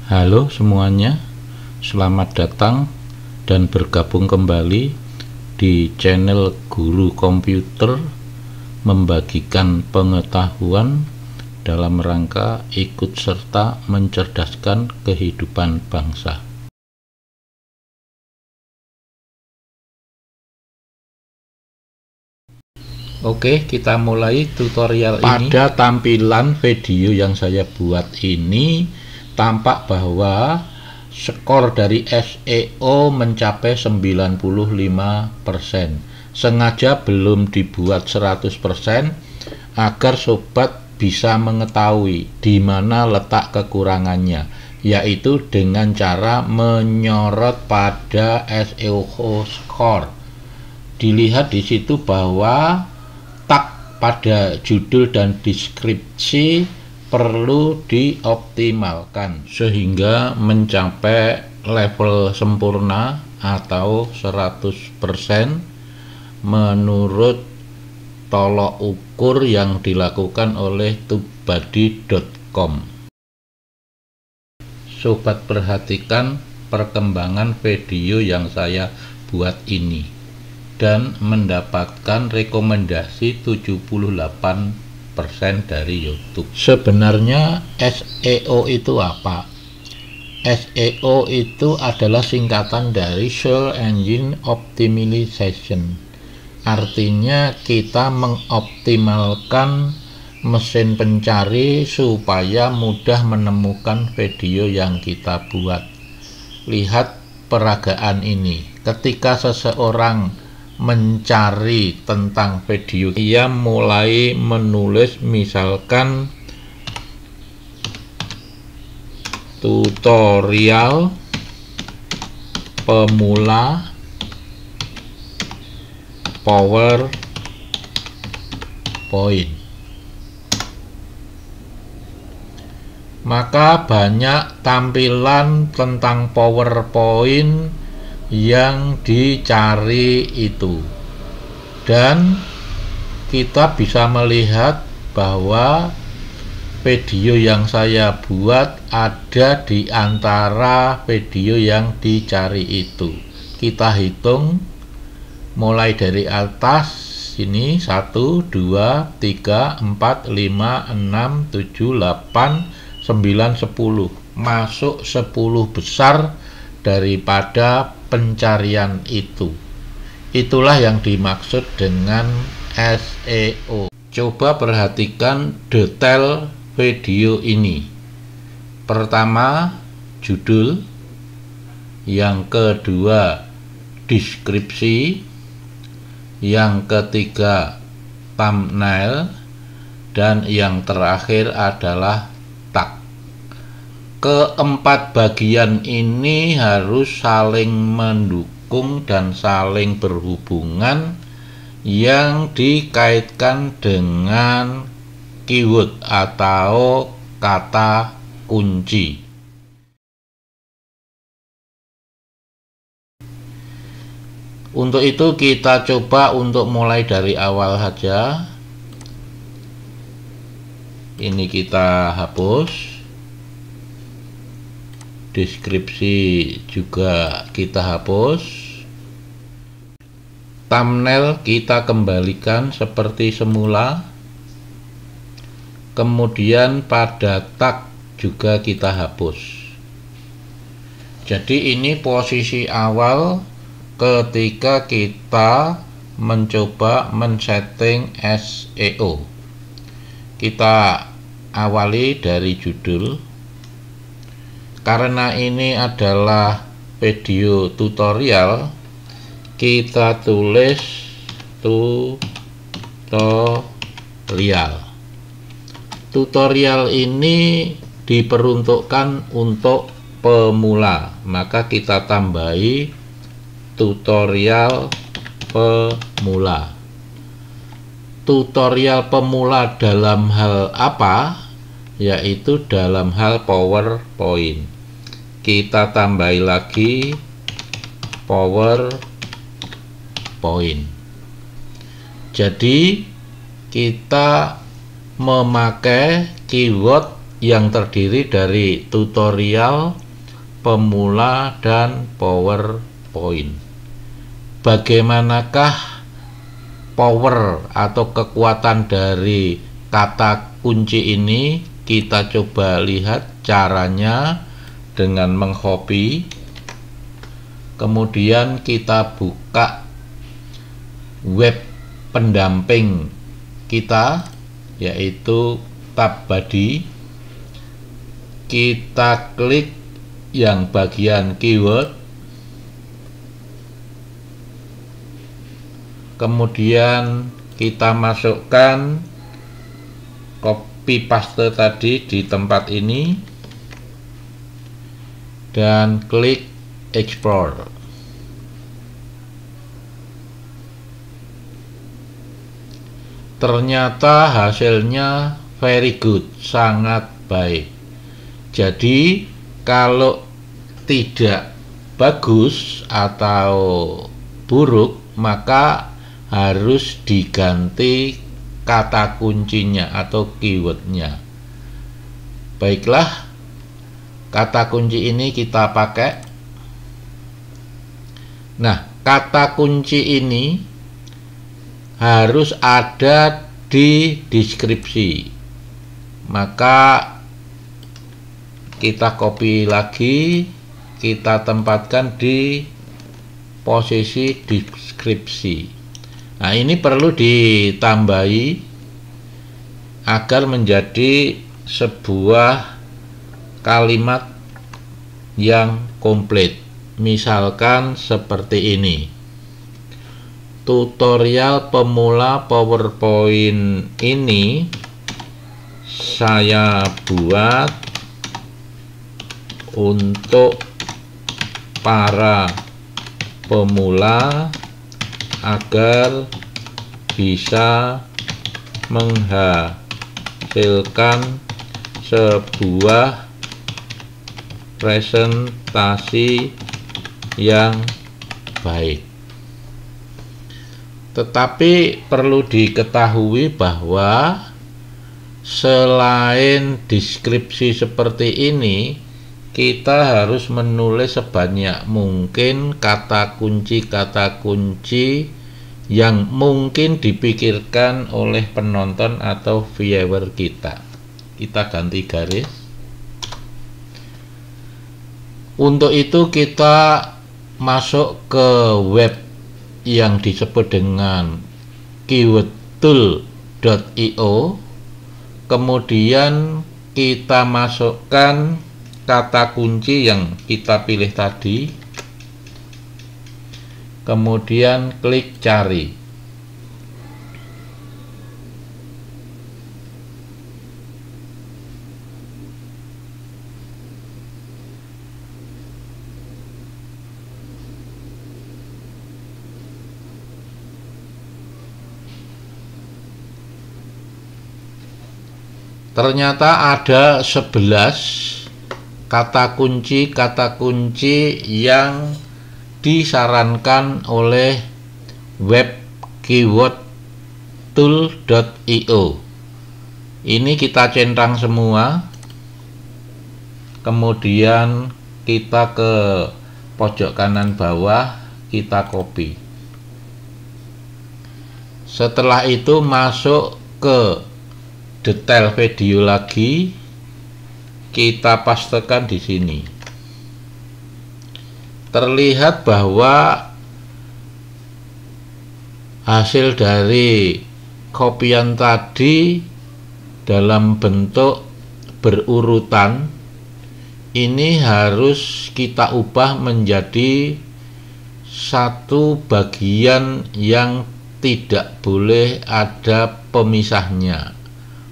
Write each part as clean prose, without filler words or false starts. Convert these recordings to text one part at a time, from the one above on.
Halo semuanya, selamat datang dan bergabung kembali di channel Guru Komputer, membagikan pengetahuan dalam rangka ikut serta mencerdaskan kehidupan bangsa. Oke, kita mulai tutorial ini. Pada tampilan video yang saya buat ini tampak bahwa skor dari SEO mencapai 95%. Sengaja belum dibuat 100% agar sobat bisa mengetahui di mana letak kekurangannya, yaitu dengan cara menyorot pada SEO score. Dilihat di situ bahwa tag pada judul dan deskripsi perlu dioptimalkan sehingga mencapai level sempurna atau 100% menurut tolok ukur yang dilakukan oleh tubebuddy.com. Sobat perhatikan perkembangan video yang saya buat ini dan mendapatkan rekomendasi 78% dari YouTube. Sebenarnya SEO itu apa? SEO itu adalah singkatan dari Search Engine Optimization. Artinya kita mengoptimalkan mesin pencari supaya mudah menemukan video yang kita buat. Lihat peragaan ini. Ketika seseorang mencari tentang video, ia mulai menulis misalkan tutorial pemula PowerPoint. Maka banyak tampilan tentang PowerPoint yang dicari itu, dan kita bisa melihat bahwa video yang saya buat ada di antara video yang dicari itu. Kita hitung mulai dari atas sini 1, 2, 3, 4, 5, 6, 7, 8, 9, 10, masuk 10 besar daripada pencarian itu. Itulah yang dimaksud dengan SEO. Coba perhatikan detail video ini. Pertama, judul. Yang kedua, deskripsi. Yang ketiga, thumbnail. Dan yang terakhir adalah tag. Keempat bagian ini harus saling mendukung dan saling berhubungan yang dikaitkan dengan keyword atau kata kunci. Untuk itu kita coba untuk mulai dari awal saja. Ini kita hapus. Deskripsi juga kita hapus. Thumbnail kita kembalikan seperti semula. Kemudian pada tag juga kita hapus. Jadi ini posisi awal ketika kita mencoba men-setting SEO. Kita awali dari judul. Karena ini adalah video tutorial, kita tulis tutorial. Tutorial ini diperuntukkan untuk pemula, maka kita tambahi tutorial pemula. Tutorial pemula dalam hal apa? Yaitu dalam hal PowerPoint. Kita tambahi lagi PowerPoint. Jadi kita memakai keyword yang terdiri dari tutorial, pemula, dan PowerPoint. Bagaimanakah power atau kekuatan dari kata kunci ini? Kita coba lihat caranya dengan mengcopy. Kemudian kita buka web pendamping kita, yaitu tab body. Kita klik yang bagian keyword, kemudian kita masukkan copy paste tadi di tempat ini dan klik export. Ternyata hasilnya very good, sangat baik. Jadi kalau tidak bagus atau buruk, maka harus diganti kata kuncinya atau keywordnya. Baiklah, kata kunci ini kita pakai. Nah, kata kunci ini harus ada di deskripsi. Maka kita copy lagi, kita tempatkan di posisi deskripsi. Nah, ini perlu ditambahi agar menjadi sebuah kalimat yang komplit. Misalkan seperti ini: tutorial pemula PowerPoint ini saya buat untuk para pemula agar bisa menghasilkan sebuah presentasi yang baik. Tetapi perlu diketahui bahwa selain deskripsi seperti ini, kita harus menulis sebanyak mungkin kata kunci yang mungkin dipikirkan oleh penonton atau viewer kita. Kita ganti garis. Untuk itu kita masuk ke web yang disebut dengan keywordtool.io. Kemudian kita masukkan kata kunci yang kita pilih tadi, kemudian klik cari. Ternyata ada 11 kata kunci yang disarankan oleh web keywordtool.io. Ini kita centang semua, kemudian kita ke pojok kanan bawah, kita copy. Setelah itu masuk ke detail video lagi, kita pastekan di sini. Terlihat bahwa hasil dari kopian tadi dalam bentuk berurutan ini harus kita ubah menjadi satu bagian yang tidak boleh ada pemisahnya.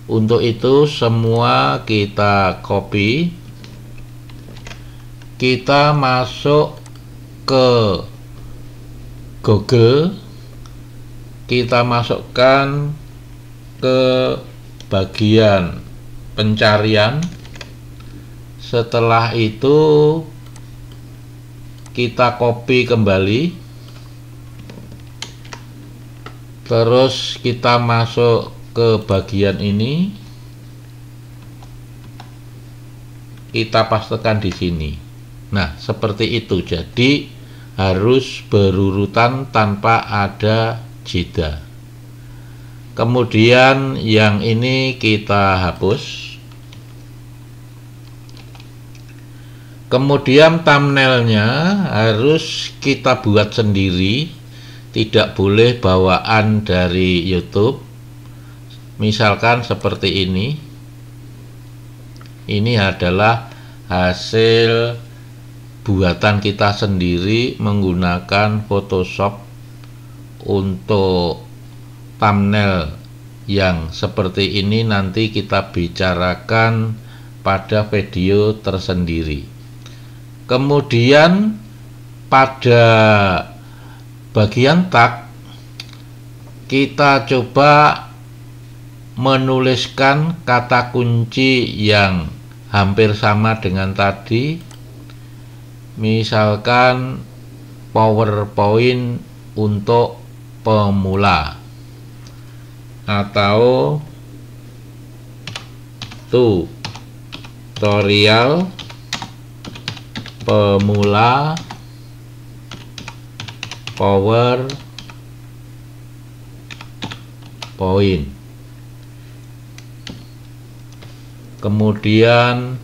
Untuk itu semua kita copy, kita masuk ke Google, kita masukkan ke bagian pencarian. Setelah itu kita copy kembali, terus kita masuk ke bagian ini, kita pastekan di sini. Nah, seperti itu. Jadi harus berurutan tanpa ada jeda. Kemudian yang ini kita hapus. Kemudian thumbnailnya harus kita buat sendiri, tidak boleh bawaan dari YouTube. Misalkan seperti ini. Ini adalah hasil buatan kita sendiri menggunakan Photoshop untuk thumbnail yang seperti ini. Nanti kita bicarakan pada video tersendiri. Kemudian pada bagian tag kita coba menuliskan kata kunci yang hampir sama dengan tadi. Misalkan PowerPoint untuk pemula atau tutorial pemula PowerPoint. Kemudian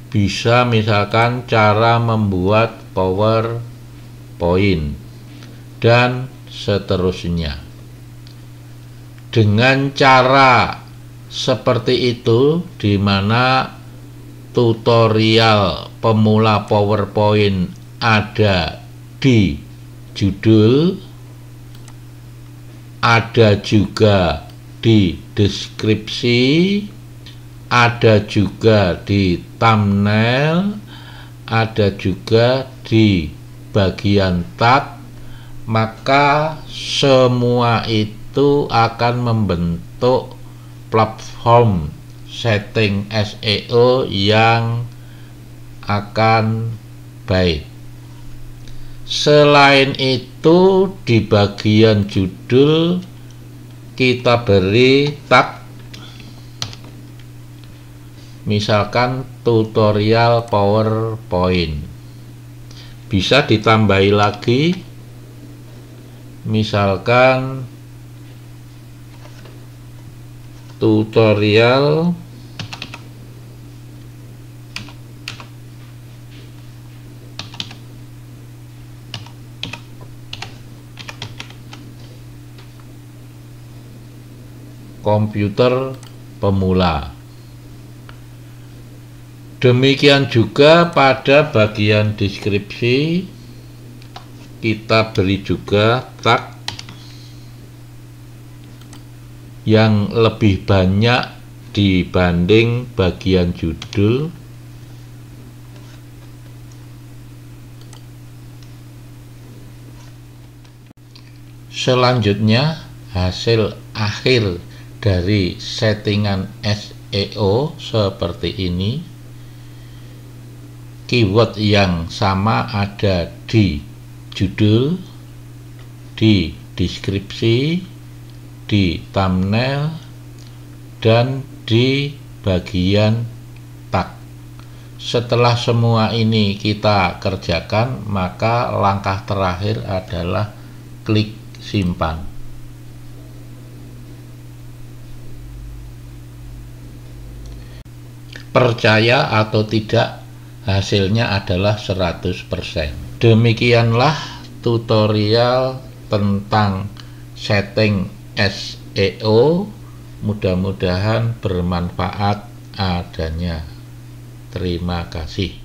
bisa misalkan cara membuat PowerPoint dan seterusnya. Dengan cara seperti itu, di mana tutorial pemula PowerPoint ada di judul, ada juga di deskripsi, ada juga di thumbnail, ada juga di bagian tag, maka semua itu akan membentuk platform setting SEO yang akan baik. Selain itu, di bagian judul kita beri tag, misalkan tutorial PowerPoint. Bisa ditambahi lagi, misalkan tutorial komputer pemula. Demikian juga pada bagian deskripsi kita beri juga tag yang lebih banyak dibanding bagian judul. Selanjutnya, hasil akhir dari settingan SEO seperti ini. Keyword yang sama ada di judul, di deskripsi, di thumbnail, dan di bagian tag. Setelah semua ini kita kerjakan, maka langkah terakhir adalah klik simpan. Percaya atau tidak, hasilnya adalah 100%. Demikianlah tutorial tentang setting SEO. Mudah-mudahan bermanfaat adanya. Terima kasih.